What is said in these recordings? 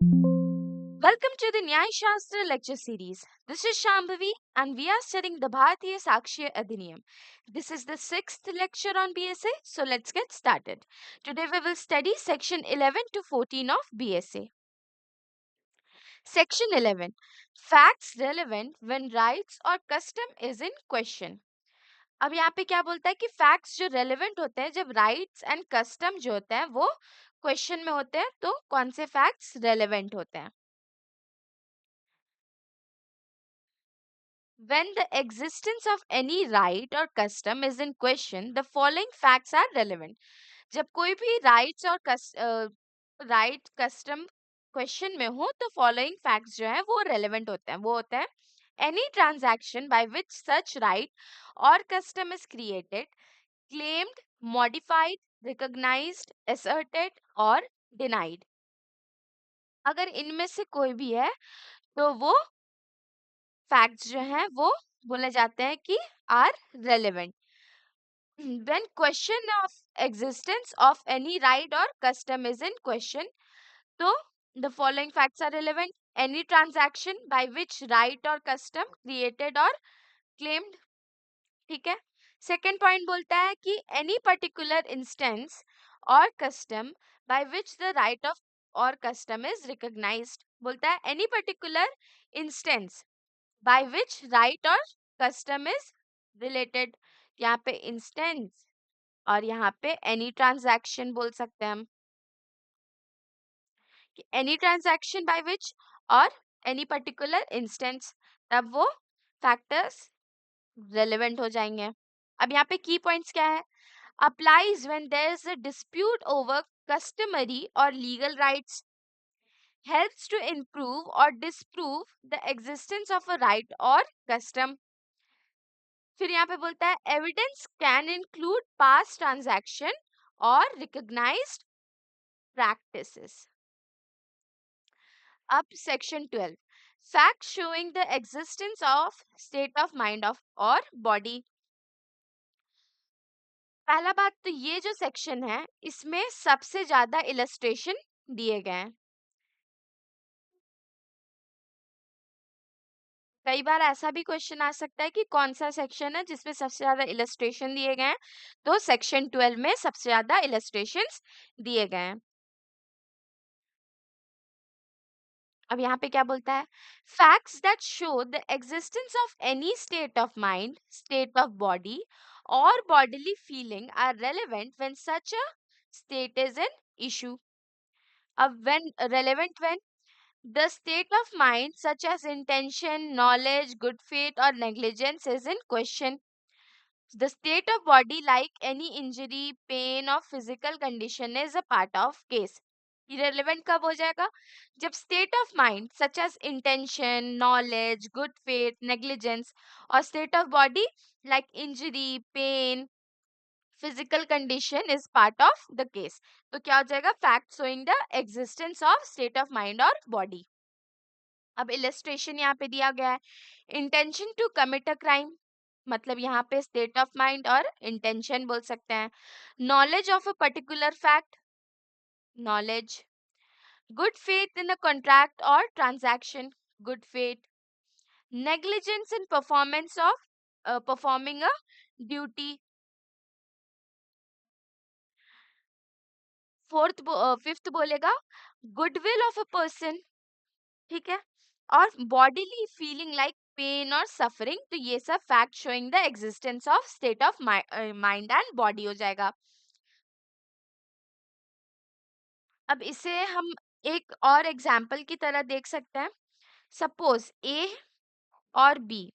Welcome to the Nyay Shastra lecture series. This is Shambhavi and we are studying the Bharatiya Sakshiya Adhiniyam. This is the sixth lecture on BSA, so let's get started. Today we will study section 11 to 14 of BSA. Section 11. Facts relevant when rights or custom is in question. अब यहाँ पे क्या बोलता है कि facts जो relevant होते हैं जब राइट्स एंड कस्टम जो होते हैं वो क्वेश्चन में होते हैं तो कौन से फैक्ट्स रेलेवेंट होते हैं. When the existence of any right or custom is in question, the following facts are relevant. जब कोई भी rights और right custom question में हो तो following facts जो है वो relevant होते हैं. वो होते हैं any transaction by which such right or custom is created, claimed, modified, recognized, asserted or denied. अगर इनमें से कोई भी है तो वो फैक्ट्स जो हैं वो बोले जाते हैं कि are relevant. When question of existence of any right or custom is in question, so the following facts are relevant. Any transaction by which right or custom created or claimed. ठीक है. Second point बोलता है कि any particular instance or custom by which the right of or custom is recognized. बोलता है any particular instance by which right or custom is related. यहाँ पे instance और यहाँ पे any transaction बोल सकते हैं हम कि any transaction by which और any particular instance, तब वो factors relevant हो जाएंगे. अब यहाँ पे key points क्या है? Applies when there is a dispute over customary or legal rights, helps to improve or disprove the existence of a right or custom. फिर यहाँ पे बोलता है evidence can include past transaction और रिकॉग्नाइज्ड प्रैक्टिसेस. अब section 12. Fact showing the existence of state of mind of और body. पहला बात तो ये जो सेक्शन है इसमें सबसे ज्यादा इलस्ट्रेशन दिए गए हैं. कई बार ऐसा भी क्वेश्चन आ सकता है कि कौन सा सेक्शन है जिसमें सबसे ज्यादा इलस्ट्रेशन दिए गए हैं. तो सेक्शन 12 में सबसे ज्यादा इलस्ट्रेशंस दिए गए हैं. अब यहाँ पे क्या बोलता है? Facts that show the existence of any state of mind, state of body और bodily feeling are relevant when such a state is an issue. अब when relevant when the state of mind such as intention, knowledge, good faith or negligence is in question. The state of body like any injury, pain or physical condition is a part of case. Irrelevant कब हो जाएगा? जब state of mind such as intention, knowledge, good faith, negligence और state of body like injury, pain, physical condition is part of the case. तो क्या हो जाएगा? Fact showing the existence of state of mind or body. अब illustration यहाँ पे दिया गया है. Intention to commit a crime, मतलब यहाँ पे स्टेट ऑफ माइंड और इंटेंशन बोल सकते हैं. Knowledge of a particular fact, knowledge. Good faith in a contract और transaction, good faith. Negligence in performance of performing a duty. Fifth बोलेगा goodwill of a person. ठीक है. और बॉडीली फीलिंग लाइक पेन और suffering. तो ये सब fact showing the existence of state of mind and body हो जाएगा. अब इसे हम एक और एग्जाम्पल की तरह देख सकते हैं. सपोज ए और बी.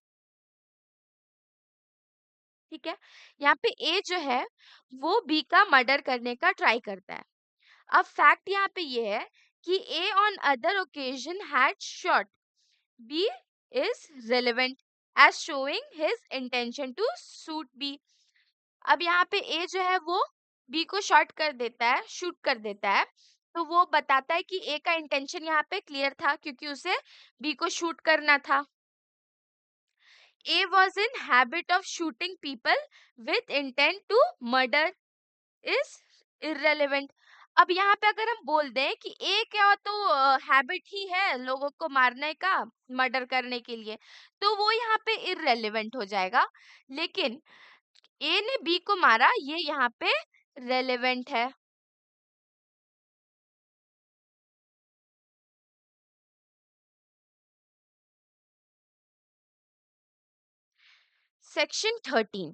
ठीक है. यहाँ पे ए जो है वो बी का मर्डर करने का ट्राई करता है. अब फैक्ट यहाँ पे ये है कि A on other occasion had shot B is relevant as showing his intention to shoot B. अब यहाँ पे ए जो है वो बी को शॉट कर देता है, शूट कर देता है. तो वो बताता है कि ए का इंटेंशन यहाँ पे क्लियर था क्योंकि उसे बी को शूट करना था. A was in habit of shooting people with intent to murder is irrelevant. अब यहाँ पे अगर हम बोल दें कि ए क्या तो हैबिट ही है लोगों को मारने का, मर्डर करने के लिए, तो वो यहाँ पे इररेलेवेंट हो जाएगा। लेकिन ए ने बी को मारा, ये यहाँ पे रेलेवेंट है। Section 13,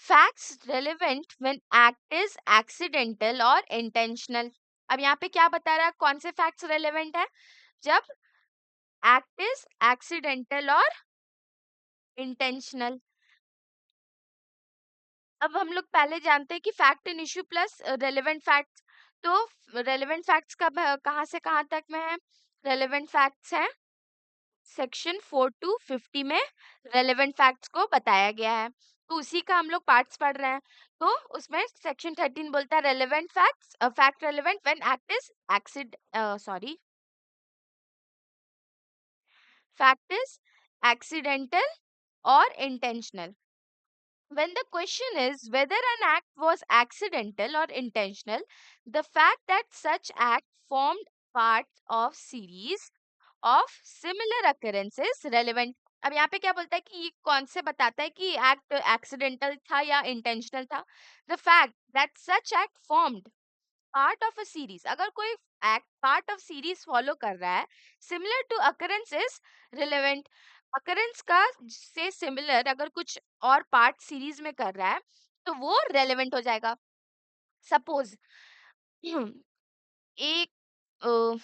facts relevant when act is accidental और इंटेंशनल। अब यहाँ पे क्या बता रहा है, कौन से फैक्ट्स रेलेवेंट है? जब एक्ट इज एक्सीडेंटल और इंटेंशनल। अब हम लोग पहले जानते हैं कि fact in issue plus relevant facts. तो रेलेवेंट फैक्ट्स कब कहाँ से कहाँ तक में है? रेलेवेंट फैक्ट्स है सेक्शन 4 टू 50 में रेलेवेंट फैक्ट्स को बताया गया है। तो उसी का हम लोग पार्ट्स पढ़ रहे हैं। तो उसमें सेक्शन 13 बोलता है relevant facts, fact relevant when act is fact is accidental और intentional. When the question is whether an act was accidental or intentional, the fact that such act formed part of series of similar occurrences relevant. अब यहाँ पे क्या बोलता है कि ये कौन से बताता है कि एक्ट एक्सीडेंटल था या इंटेंशनल था? The fact that such act formed part of a series, अगर कोई act part of series follow कर रहा है, similar to occurrence is relevant. Occurrence का से सिमिलर अगर कुछ और पार्ट सीरीज में कर रहा है तो वो रेलेवेंट हो जाएगा। सपोज एक अ,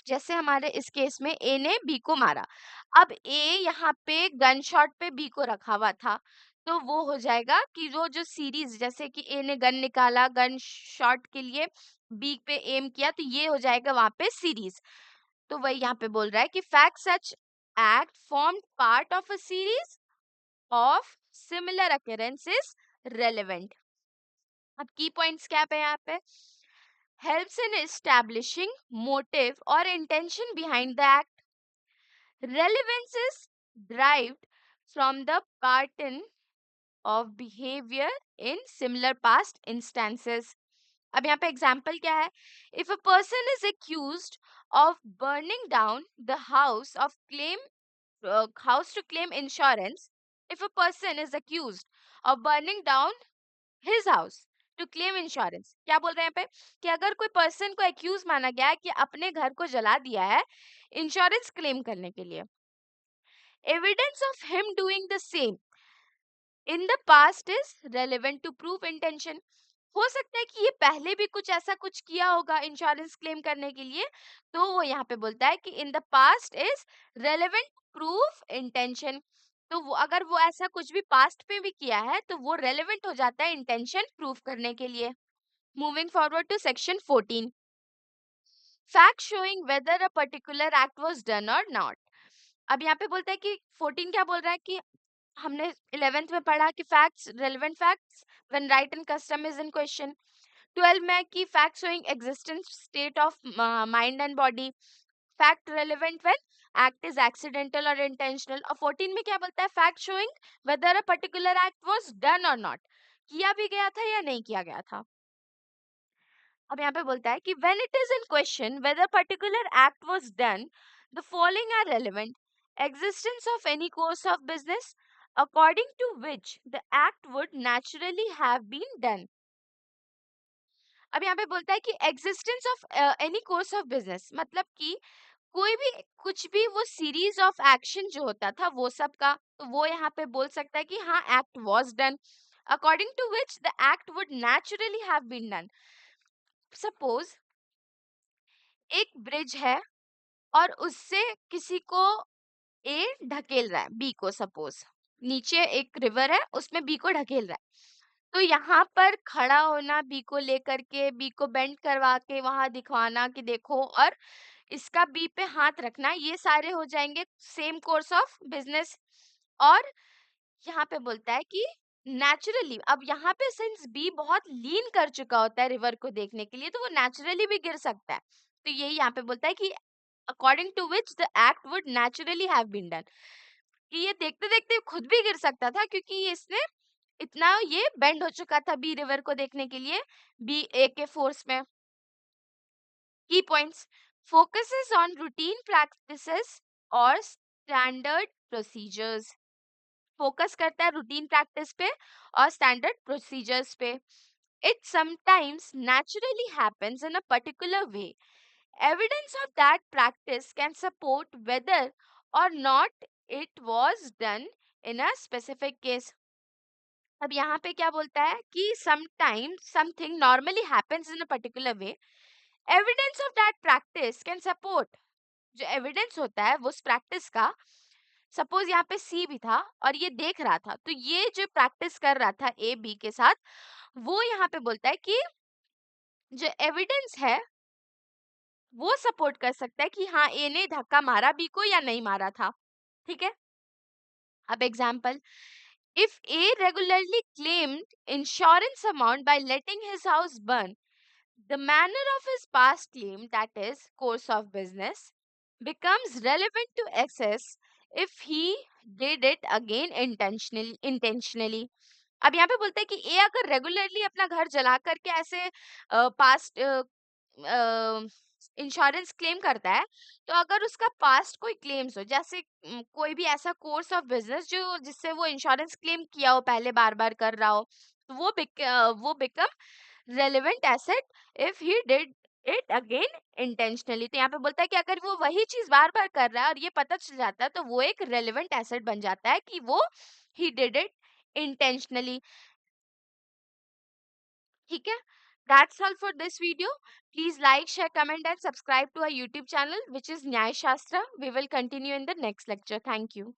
जैसे हमारे इस केस में ए ने बी को मारा। अब ए यहाँ पे गन शॉट पे बी को रखा हुआ था, तो वो हो जाएगा कि वो जो सीरीज, जैसे कि ए ने गन निकाला, गन शॉट के लिए बी पे एम किया, तो ये हो जाएगा वहां पे सीरीज। तो वही यहाँ पे बोल रहा है कि fact such act form part of a series of similar occurrences relevant. अब की पॉइंट्स क्या पे यहाँ पे? helps in establishing motive or intention behind the act. Relevance is derived from the pattern of behavior in similar past instances. अब यहाँ पे example क्या है? If a person is accused of burning down the house to claim insurance, if a person is accused of burning down his house to claim insurance, क्या बोल रहे हैं यहाँ पे कि अगर कोई पर्सन को एक्यूज माना गया है कि अपने घर को जला दिया है इंश्योरेंस क्लेम करने के लिए, evidence of him doing the same in the past is relevant to prove intention. हो सकता है कि ये पहले भी कुछ ऐसा कुछ किया होगा इंश्योरेंस क्लेम करने के लिए, तो वो यहाँ पे बोलता है कि इन the past is relevant proof intention. तो वो अगर वो ऐसा कुछ भी पास्ट में भी किया है तो वो रेलेवेंट हो जाता है इंटेंशन प्रूफ करने के लिए। Moving forward to section 14, fact showing whether a particular act was done और नॉट। अब यहाँ पे बोलता है कि 14 क्या बोल रहा है कि हमने 11th में पढ़ा कि facts relevant facts when right and custom is in question. 12 में कि fact showing existence state of mind and body, fact relevant when act is accidental और इंटेंशनल। और 14 में क्या बोलता है? Fact showing whether a particular act was done और not, किया भी गया था या नहीं किया गया था। अब यहाँ पे बोलता है कि when it is in question whether particular act was done, the following are relevant: existence of any course of business according to which the act would naturally have been done। अब यहाँ पे बोलता है कि existence of any course of business, मतलब कि कोई भी कुछ भी वो सीरीज ऑफ एक्शन जो होता था वो सब का, तो वो यहाँ पे बोल सकता है कि हाँ act was done according to which the act would naturally have been done. Suppose एक ब्रिज है और उससे किसी को ए ढकेल रहा है बी को, सपोज नीचे एक रिवर है उसमें बी को ढकेल रहा है, तो यहाँ पर खड़ा होना बी को लेकर के, बी को बेंड करवा के वहां दिखवाना कि देखो, और इसका बी पे हाथ रखना, ये सारे हो जाएंगे सेम कोर्स ऑफ बिजनेस। और यहाँ पे बोलता है कि नेचुरली, अब यहाँ पे सिंस बी बहुत लीन कर चुका होता है रिवर को देखने के लिए, तो वो नेचुरली भी गिर सकता है। तो यही यहाँ पे बोलता है कि according to which the act would naturally have been done, कि ये देखते देखते खुद भी गिर सकता था क्योंकि इसने इतना ये बेंड हो चुका था बी रिवर को देखने के लिए, बी ए के फोर्स में। Key points: focuses on routine practices or standard procedures. Focus करता है रूटीन प्रैक्टिस पे और स्टैंडर्ड प्रोसीजर्स पे. It sometimes naturally happens in a particular way. Evidence of that practice can support whether or not it was done in a specific case. अब यहाँ पे क्या बोलता है कि sometimes something normally happens in a particular way. Evidence of that practice can support. जो evidence होता है वो उस प्रैक्टिस का, सपोज यहाँ पे सी भी था और ये देख रहा था, तो ये जो प्रैक्टिस कर रहा था ए बी के साथ, वो यहाँ पे बोलता है कि जो एविडेंस है वो सपोर्ट कर सकता है कि हाँ ए ने धक्का मारा बी को या नहीं मारा था. ठीक है. अब example: if A regularly claimed insurance amount by letting his house burn, the manner of his past claim, that is, course of business, becomes relevant to assess if he did it again intentionally. अब यहाँ पे बोलते हैं कि ए अगर regularly अपना घर जला करके ऐसे पास्ट इंश्योरेंस क्लेम करता है, तो अगर उसका पास्ट कोई क्लेम्स हो, जैसे कोई भी ऐसा कोर्स ऑफ बिजनेस जो जिससे वो इंश्योरेंस क्लेम किया हो, पहले बार बार कर रहा हो, तो वो become relevant asset if he did it again intentionally. तो यहाँ पे बोलता है कि अगर वो वही चीज बार बार कर रहा है और ये पता चल जाता है, तो वो एक रेलेवेंट एसेट बन जाता है कि वो ही डिड इट इंटेंशनली. ठीक है. That's all for this video. Please like, share, comment and subscribe to our YouTube channel, which is Nyay Shastra. We will continue in the next lecture. Thank you.